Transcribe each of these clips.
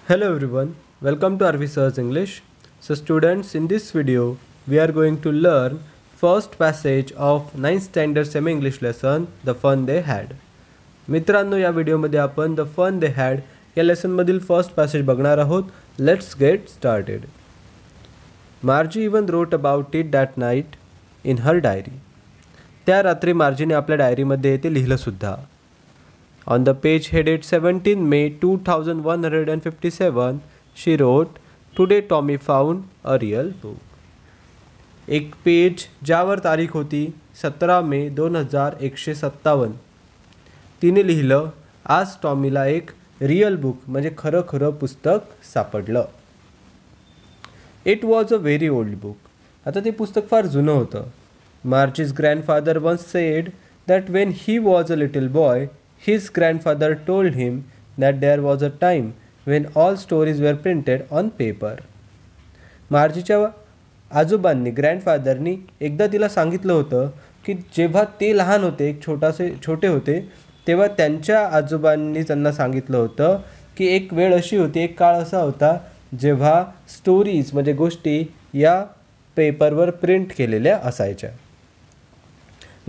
Hello everyone, welcome to Arvi Search English. So students, in this video we are going to learn first passage of 9th standard semi English lesson The Fun They Had. मित्रांनो, या व्हिडिओमध्ये आपण The Fun They Had या lesson मधील first passage बघणार आहोत. Let's get started. मार्जी even wrote about it that night in her diary. त्या रात्री मार्जीने आपल्या डायरीमध्ये ते लिहिलं सुद्धा. On the page headed 17 May 2157, she wrote, "Today Tommy found a real book." एक पेज ज्यावर तारीख होती 17 मे 2157. तिने लिहिलं, आज टॉमीला एक रियल बुक म्हणजे खरं पुस्तक सापडलं. It was a very old book. आता ते पुस्तक फार जुनं होतं. Margie's grandfather once said that when he was a little boy his grandfather told him that there was a time when all stories were printed on paper. मार्जीच्या आजोबांनी ग्रँडफादरनी एकदा तिला सांगितलं होतं की जेव्हा ते लहान होते, एक छोटे होते, तेव्हा त्यांच्या आजोबांनी त्यांना सांगितलं होतं की एक वेळ अशी होती, एक काळ असा होता जेव्हा स्टोरीज म्हणजे गोष्टी या पेपरवर प्रिंट केलेल्या असायच्या.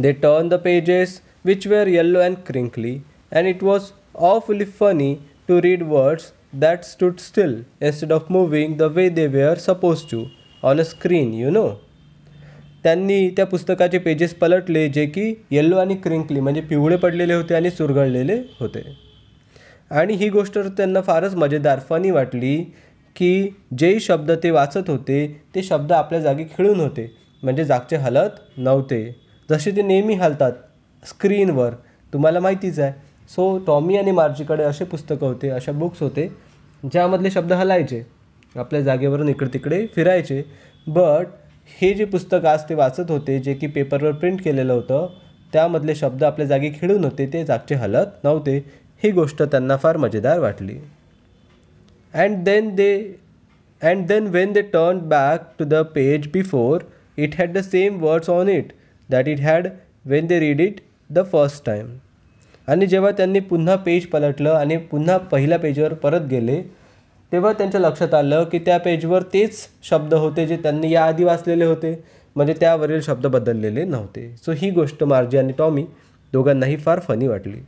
They turned the pages which were yellow and crinkly, and it was awfully funny to read words that stood still instead of moving the way they were supposed to on a screen, you know. त्यांनी त्या पुस्तकाचे pages पलटले जे की yellow आणि crinkly म्हणजे पिवळे पडलेले होते आणि चुरगळलेले होते. आणि ही गोष्ट त्यांना फारच मजेदार फनी वाटली की जे शब्द ते वाचत होते ते शब्द आपल्या जागी खिळून होते, म्हणजे जागचे हलत नव्हते जसे ते नेहमी हलतात स्क्रीनवर, तुम्हाला माहितीच आहे. सो टॉमी आणि मार्जीकडे असे पुस्तकं होते, अशा बुक्स होते ज्यामधले शब्द हलायचे, आपल्या जागेवरून इकडे तिकडे फिरायचे. बट हे जे पुस्तक आज ते वाचत होते जे की पेपरवर प्रिंट केलेलं होतं त्यामधले शब्द आपल्या जागी खिळून होते, ते जागचे हलत नव्हते. ही गोष्ट त्यांना फार मजेदार वाटली. And then when they turn back to the page before it had the same words on it that it had when they read it the first time. आणि जेव्हा त्यांनी पुन्हा पेज पलटलं आणि पुन्हा पहिल्या पेजवर परत गेले तेव्हा त्यांच्या लक्षात आलं की त्या पेजवर तेच शब्द होते जे त्यांनी याआधी वाचलेले होते, म्हणजे त्यावरील शब्द बदललेले नव्हते. सो ही गोष्ट मार्जी आणि टॉमी दोघांनाही फार फनी वाटली.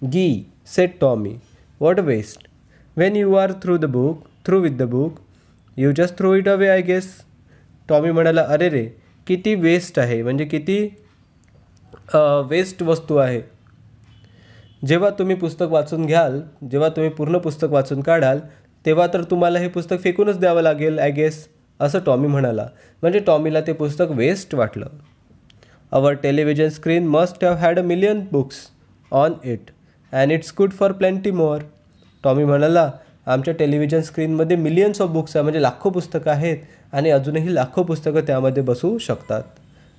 He said Tommy, what a waste. When you are through with the book you just throw it away I guess. Tommy म्हणाला, अरे रे किती वेस्ट आहे, म्हणजे किती वेस्ट वस्तू आहे. जेव्हा तुम्ही पुस्तक वाचून घ्याल, जेव्हा तुम्ही पूर्ण पुस्तक वाचून काढाल तेव्हा तर तुम्हाला हे पुस्तक फेकूनच द्यावं लागेल आय गेस, असं टॉमी म्हणाला. म्हणजे टॉमीला ते पुस्तक वेस्ट वाटलं. Our television screen must have had 1,000,000 books on it and it's good for plenty more. Tommy म्हणाला, आमच्या टेलिव्हिजन स्क्रीनमध्ये मिलियन्स ऑफ बुक्स आहे, म्हणजे लाखो पुस्तकं आहेत आणि अजूनही लाखो पुस्तकं त्यामध्ये बसू शकतात.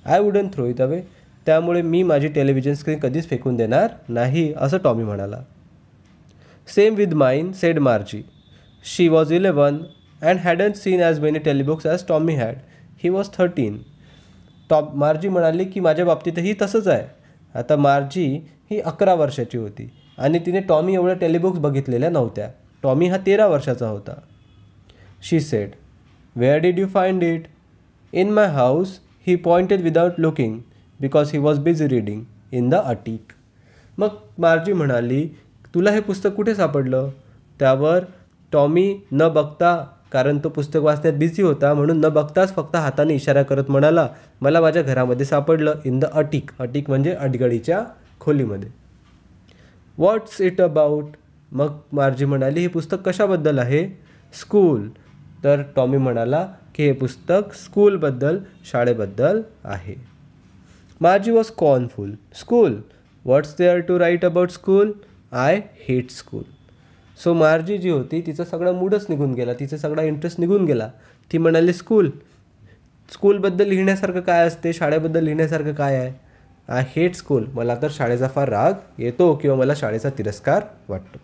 I wouldn't throw it away. त्यामुळे मी माझी टेलिव्हिजन स्क्रीन कधीच फेकून देणार नाही, असं टॉमी म्हणाला. Same with mine said Margie. She was 11 and hadn't seen as many telebooks as Tommy had. He was 13. Margie म्हणाली की माझ्या बाबतीतही तसंच आहे. आता मार्जी ही 11 वर्षाची होती आणि तिने टॉमी एवढ्या टेलिबुक्स बघितलेल्या नव्हत्या. टॉमी हा 13 वर्षाचा होता. She said, where did you find it. In my house. He pointed without looking because he was busy reading in the attic. मग मार्जी म्हणाली, तुला हे पुस्तक कुठे सापडलं. त्यावर टॉमी न बघता, कारण तो पुस्तक वाचण्यात बिझी होता म्हणून न बघताच फक्त हाताने इशारा करत म्हणाला, मला माझ्या घरामध्ये सापडलं. In the अटीक. अटीक म्हणजे अडगडीच्या खोलीमध्ये. व्हॉट्स इट अबाउट. मग मार्जी म्हणाली, हे पुस्तक कशाबद्दल आहे. स्कूल. तर टॉमी म्हणाला की हे पुस्तक स्कूलबद्दल, शाळेबद्दल आहे. Margie was scornful. School. What's there to write about school. I hate school. So Margie ji होती तिचा सगळा मूडच निघून गेला, तिचा सगळा इंटरेस्ट निघून गेला. ती म्हणाली, स्कूलबद्दल लिहिण्यासारखं काय असते, शाळेबद्दल लिहिण्यासारखं काय आहे. I hate school. मला तर शाळेचा फार राग येतो किंवा मला शाळेचा तिरस्कार वाटतो.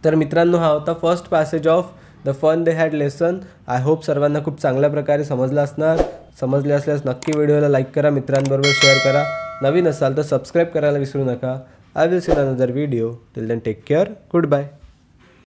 तर मित्रांनो, हा होता first passage of the fun they had lesson. I hope सर्वांना खूप चांगल्या प्रकारे समजलं असणार. समजले असल्यास नक्की व्हिडिओला लाईक करा, मित्रांबरोबर शेअर करा. नवीन असाल तर सबस्क्राईब करायला विसरू नका. I will see you in another video. Till then, take care. Goodbye.